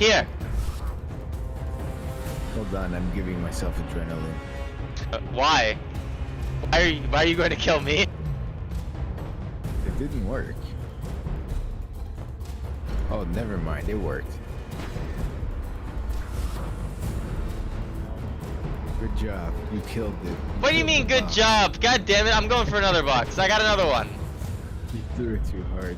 Here. Hold on, I'm giving myself adrenaline. Why? Why are you going to kill me? It didn't work. Oh, never mind, it worked. Good job, you killed it. What do you mean, good job? God damn it, I'm going for another box. I got another one. You threw it too hard.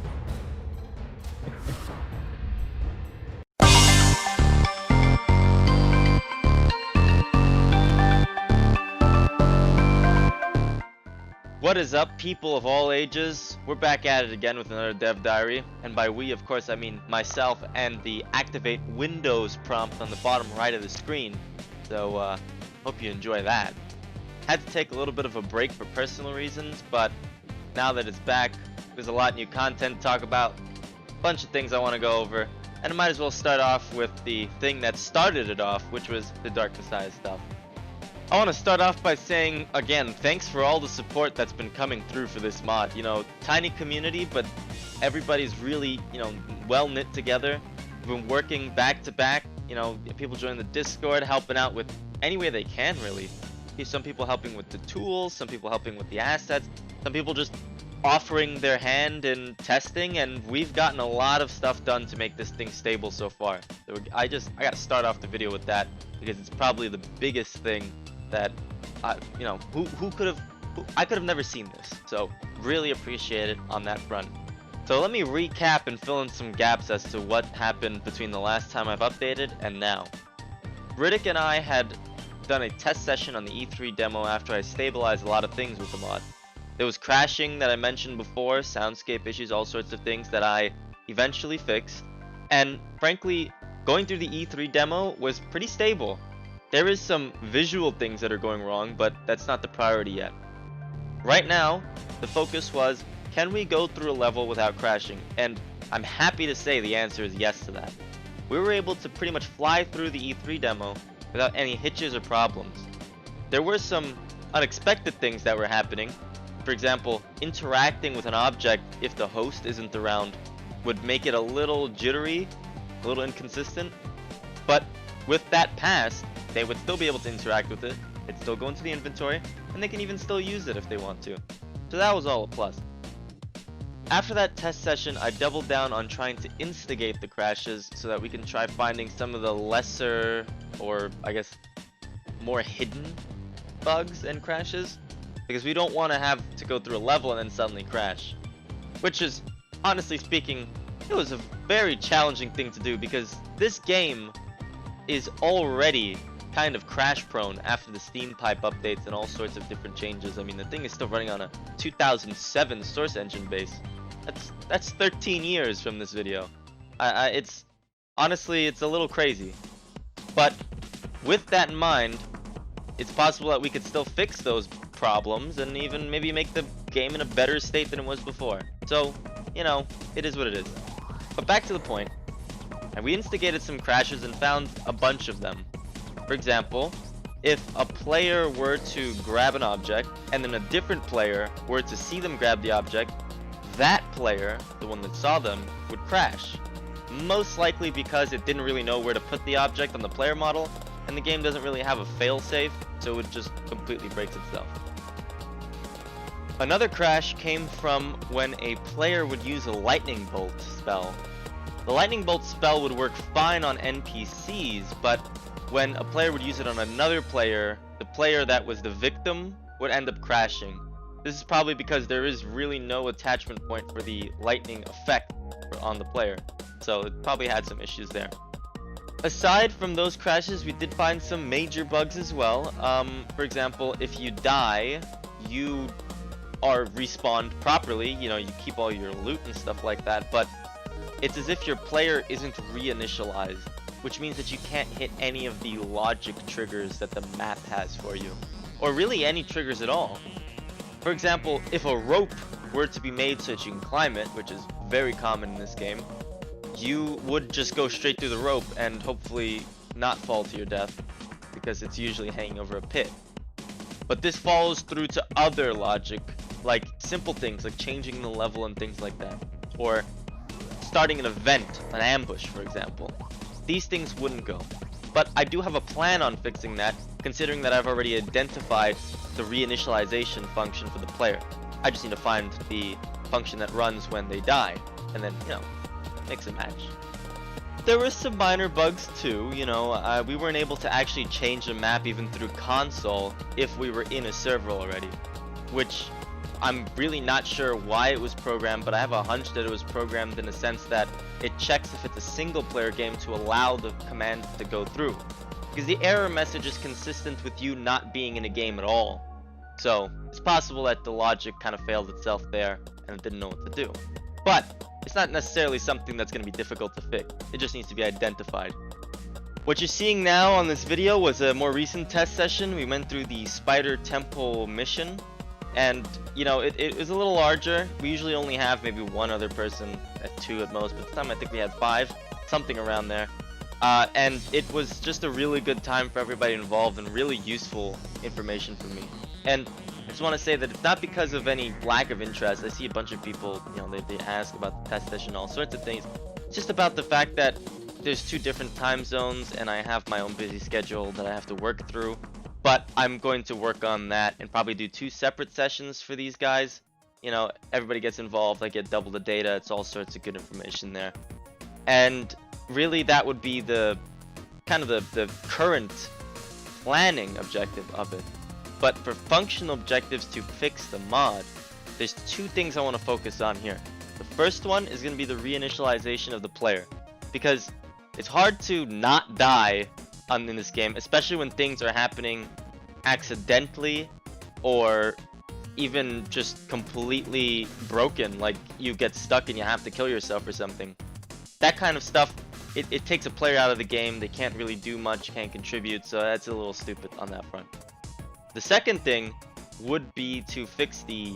What is up, people of all ages? We're back at it again with another dev diary, and by we, of course, I mean myself and the activate Windows prompt on the bottom right of the screen. So hope you enjoy that. Had to take a little bit of a break for personal reasons, but now that it's back, there's a lot of new content to talk about, a bunch of things I want to go over, and I might as well start off with the thing that started it off, which was the Dark Messiah stuff. I want to start off by saying, again, thanks for all the support that's been coming through for this mod. You know, tiny community, but everybody's really, well knit together. We've been working back to back, people join the Discord, helping out with any way they can, really. Some people helping with the tools, some people helping with the assets, some people just offering their hand in testing, and we've gotten a lot of stuff done to make this thing stable so far. So I gotta start off the video with that, because it's probably the biggest thing that I could have never seen this, so really appreciate it on that front. So let me recap and fill in some gaps as to what happened between the last time I've updated and now. Riddick and I had done a test session on the E3 demo after I stabilized a lot of things with the mod. There was crashing that I mentioned before, soundscape issues, all sorts of things that I eventually fixed, and frankly, going through the E3 demo was pretty stable. There is some visual things that are going wrong, but that's not the priority yet. Right now, the focus was, can we go through a level without crashing? And I'm happy to say the answer is yes to that. We were able to pretty much fly through the E3 demo without any hitches or problems. There were some unexpected things that were happening. For example, interacting with an object if the host isn't around would make it a little jittery, a little inconsistent, but with that passed, they would still be able to interact with it, it'd still go into the inventory, and they can even still use it if they want to. So that was all a plus. After that test session, I doubled down on trying to instigate the crashes so that we can try finding some of the lesser, or I guess more hidden bugs and crashes, because we don't want to have to go through a level and then suddenly crash. Which is, honestly speaking, it was a very challenging thing to do, because this game is already kind of crash prone after the Steam pipe updates and all sorts of different changes. I mean, the thing is still running on a 2007 source engine base. That's 13 years from this video. It's honestly, it's a little crazy. But with that in mind, it's possible that we could still fix those problems and even maybe make the game in a better state than it was before. So, it is what it is. But back to the point. And we instigated some crashes and found a bunch of them. For example, if a player were to grab an object and then a different player were to see them grab the object, that player, the one that saw them, would crash. Most likely because it didn't really know where to put the object on the player model, and the game doesn't really have a failsafe, so it just completely breaks itself. Another crash came from when a player would use a lightning bolt spell. The lightning bolt spell would work fine on NPCs, but when a player would use it on another player, the player that was the victim would end up crashing. This is probably because there is really no attachment point for the lightning effect on the player, so it probably had some issues there. Aside from those crashes, we did find some major bugs as well. For example, if you die, you are respawned properly, you keep all your loot and stuff like that, but it's as if your player isn't reinitialized, which means that you can't hit any of the logic triggers that the map has for you, or really any triggers at all. For example, if a rope were to be made so that you can climb it, which is very common in this game, you would just go straight through the rope and hopefully not fall to your death, because it's usually hanging over a pit. But this follows through to other logic, like simple things like changing the level and things like that, or starting an event, an ambush for example. these things wouldn't go. But I do have a plan on fixing that, considering that I've already identified the reinitialization function for the player. I just need to find the function that runs when they die, and then, mix and match. There were some minor bugs too, we weren't able to actually change the map even through console if we were in a server already, which I'm really not sure why it was programmed, but I have a hunch that it was programmed in a sense that it checks if it's a single player game to allow the command to go through, because the error message is consistent with you not being in a game at all. So it's possible that the logic kind of failed itself there and it didn't know what to do. But it's not necessarily something that's going to be difficult to fix. It just needs to be identified. What you're seeing now on this video was a more recent test session. We went through the Spider Temple mission, and it was a little larger. We usually only have maybe one other person, at 2 at most, but this time I think we had 5, something around there. And it was just a really good time for everybody involved and really useful information for me. And I just want to say that it's not because of any lack of interest. I see a bunch of people, they ask about the test session, all sorts of things. It's just about the fact that there's 2 different time zones and I have my own busy schedule that I have to work through. But I'm going to work on that and probably do 2 separate sessions for these guys. Everybody gets involved. I get double the data. It's all sorts of good information there. And really that would be the kind of the current planning objective of it. But for functional objectives to fix the mod, there's 2 things I want to focus on here. The first one is going to be the reinitialization of the player, because it's hard to not die in this game, especially when things are happening accidentally or even just completely broken, like you get stuck and you have to kill yourself or something. That kind of stuff, it takes a player out of the game. They can't really do much, can't contribute, so that's a little stupid on that front. The second thing would be to fix the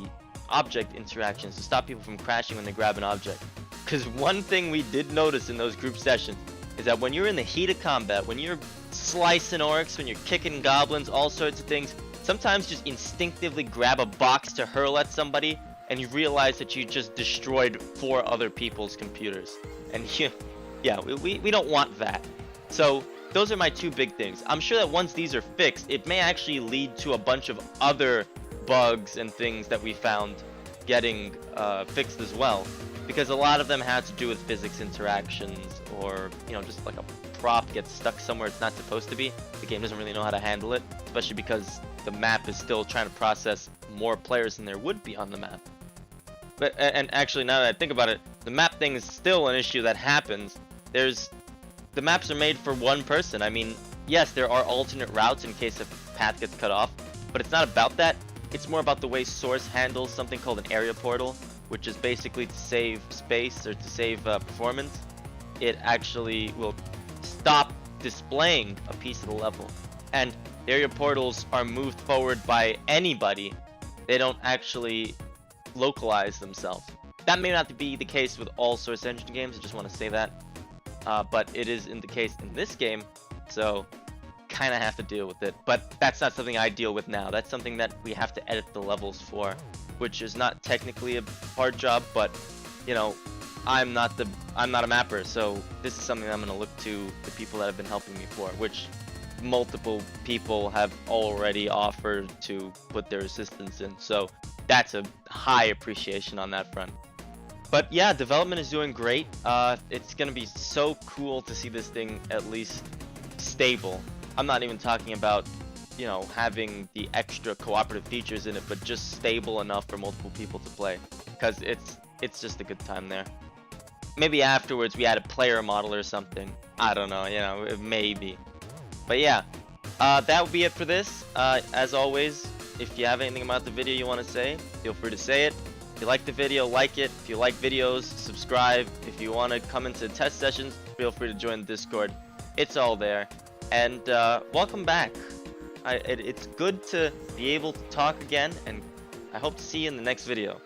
object interactions, to stop people from crashing when they grab an object. Because one thing we did notice in those group sessions is that when you're in the heat of combat, when you're slicing orcs, when you're kicking goblins, all sorts of things, sometimes just instinctively grab a box to hurl at somebody and you realize that you just destroyed 4 other people's computers. And we don't want that. So those are my 2 big things. I'm sure that once these are fixed, it may actually lead to a bunch of other bugs and things that we found getting fixed as well, because a lot of them had to do with physics interactions, or just like a prop gets stuck somewhere it's not supposed to be. The game doesn't really know how to handle it, especially because the map is still trying to process more players than there would be on the map. But and actually, now that I think about it, the map thing is still an issue that happens. The maps are made for one person. I mean, yes, there are alternate routes in case a path gets cut off, but it's not about that. It's more about the way Source handles something called an area portal, which is basically to save space or to save performance. It actually will stop displaying a piece of the level. And area portals are moved forward by anybody. They don't actually localize themselves. That may not be the case with all Source Engine games, I just want to say that. But it is in the case in this game, so kind of have to deal with it. But that's not something I deal with now. That's something that we have to edit the levels for, which is not technically a hard job, but I'm not a mapper, so this is something I'm going to look to the people that have been helping me for, which multiple people have already offered to put their assistance in. So that's a high appreciation on that front. But yeah, development is doing great. It's gonna be so cool to see this thing at least stable. I'm not even talking about, having the extra cooperative features in it, but just stable enough for multiple people to play, because it's just a good time there. Maybe afterwards we add a player model or something. I don't know, maybe. But yeah, that would be it for this. As always, if you have anything about the video you want to say, feel free to say it. If you like the video, like it. If you like videos, subscribe. If you want to come into test sessions, feel free to join the Discord. It's all there. And welcome back. It's good to be able to talk again, and I hope to see you in the next video.